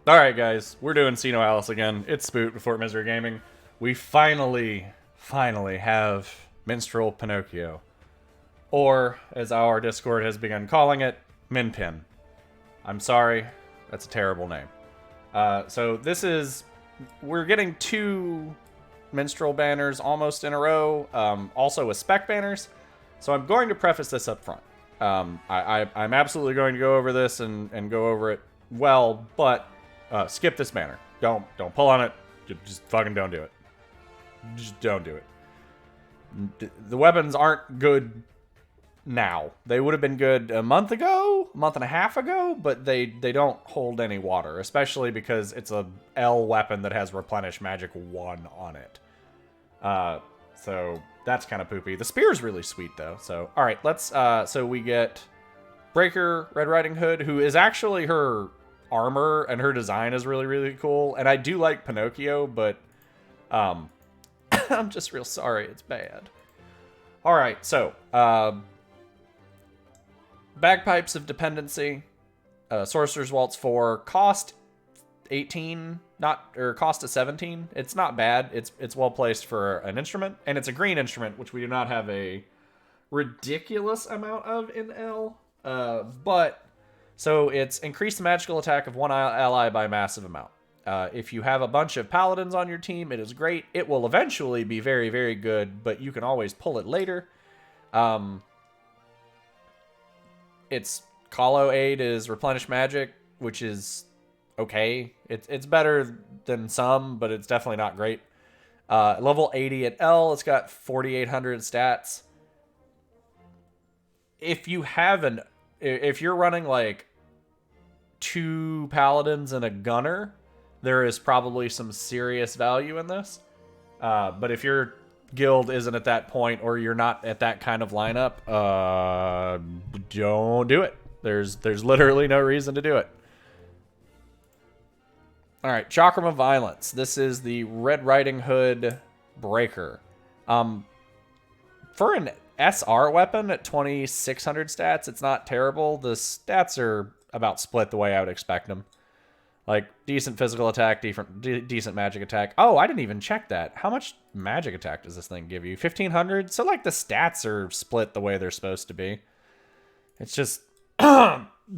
Alright guys, we're doing Sinoalice again. It's Spoot with Fort Misery Gaming. We finally have Minstrel Pinocchio. Or, as our Discord has begun calling it, Minpin. I'm sorry, that's a terrible name. So this is... We're getting 2 Minstrel banners almost in a row, also with spec banners. So I'm going to preface this up front. I'm absolutely going to go over this and go over it well, but... skip this banner. Don't pull on it. Just fucking don't do it. Just don't do it. The weapons aren't good now. They would have been good a month ago, a month and a half ago, but they don't hold any water, especially because it's a L weapon that has Replenish Magic 1 on it. So that's kind of poopy. The spear's really sweet though. So all right, let's so we get Breaker Red Riding Hood, who is actually her armor and her design is really cool, and I do like Pinocchio, but I'm just real sorry it's bad. All right, so Bagpipes of Dependency, Sorcerer's Waltz 4, cost 18, cost of 17. It's not bad. It's well placed for an instrument, and it's a green instrument, which we do not have a ridiculous amount of in L, but so it's increased the magical attack of one ally by a massive amount. If you have a bunch of paladins on your team, it is great. It will eventually be very good, but you can always pull it later. Its colo aid is Replenish Magic, which is okay. It's better than some, but it's definitely not great. Level 80 at L, it's got 4,800 stats. If you're running like 2 paladins and a gunner, there is probably some serious value in this. But if your guild isn't at that point, or you're not at that kind of lineup, don't do it. There's literally no reason to do it. All right, Chakram of Violence. This is the Red Riding Hood Breaker. For an SR weapon at 2,600 stats, it's not terrible. The stats are about split the way I would expect them. Like, decent physical attack, decent magic attack. Oh, I didn't even check that. How much magic attack does this thing give you? 1,500? So, like, the stats are split the way they're supposed to be. It's just...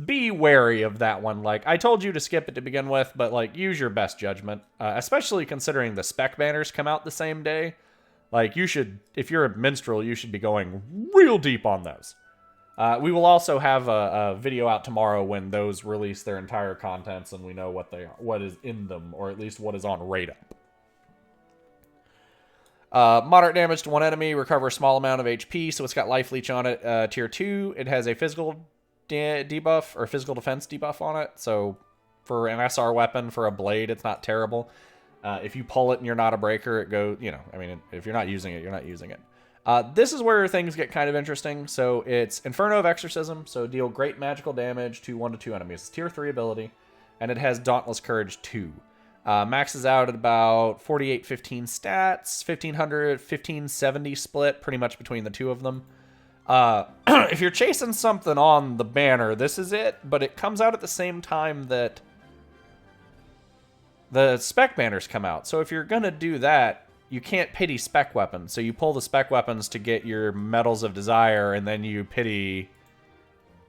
be wary of that one. Like, I told you to skip it to begin with, but, like, use your best judgment. Especially considering the spec banners come out the same day. Like, you should, if you're a minstrel, you should be going real deep on those. We will also have a video out tomorrow when those release their entire contents and we know what is in them, or at least what is on rate up. Moderate damage to one enemy, recover a small amount of HP, so it's got life leech on it. Tier 2, it has a physical debuff, or physical defense debuff on it, so for an SR weapon, for a blade, it's not terrible. If you pull it and you're not a breaker, it goes, I mean, if you're not using it, you're not using it. This is where things get kind of interesting. So it's Inferno of Exorcism, so deal great magical damage to 1 to 2 enemies. It's tier 3 ability, and it has Dauntless Courage 2. Maxes out at about 4815 stats, 1500, 1570 split, pretty much between the two of them. If you're chasing something on the banner, this is it, but it comes out at the same time that the spec banners come out. So if you're going to do that, you can't pity spec weapons. So you pull the spec weapons to get your Medals of Desire, and then you pity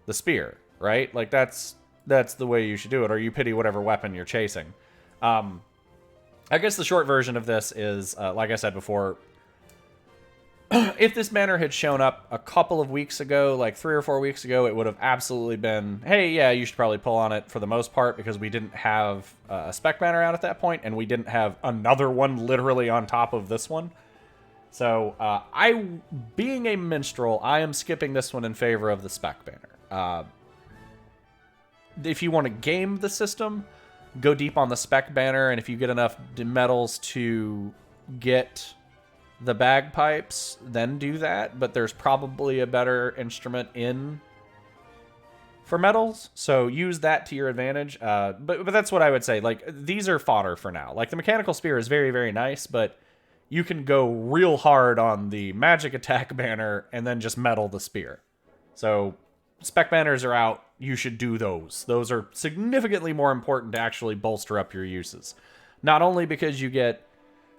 the spear, right? Like, that's the way you should do it, or you pity whatever weapon you're chasing. I guess the short version of this is, like I said before, if this banner had shown up a couple of weeks ago, like 3 or 4 weeks ago, it would have absolutely been, hey, yeah, you should probably pull on it for the most part, because we didn't have a spec banner out at that point, and we didn't have another one literally on top of this one. So, being a minstrel, I am skipping this one in favor of the spec banner. If you want to game the system, go deep on the spec banner, and if you get enough medals to get the bagpipes, then do that. But there's probably a better instrument for medals, so use that to your advantage. But that's what I would say. Like, these are fodder for now. Like, the mechanical spear is very nice, but you can go real hard on the magic attack banner and then just metal the spear. So spec banners are out. you should do those. Those are significantly more important to actually bolster up your uses. Not only because you get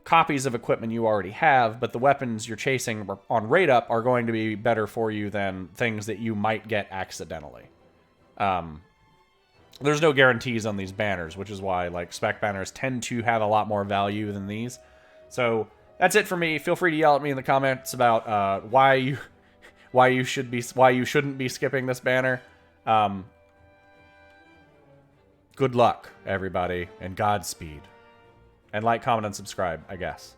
copies of equipment you already have, but the weapons you're chasing on rate up are going to be better for you than things that you might get accidentally. There's no guarantees on these banners, which is why like spec banners tend to have a lot more value than these. So that's it for me. Feel free to yell at me in the comments about why you shouldn't be skipping this banner. Good luck, everybody, and Godspeed. And like, comment, and subscribe, I guess.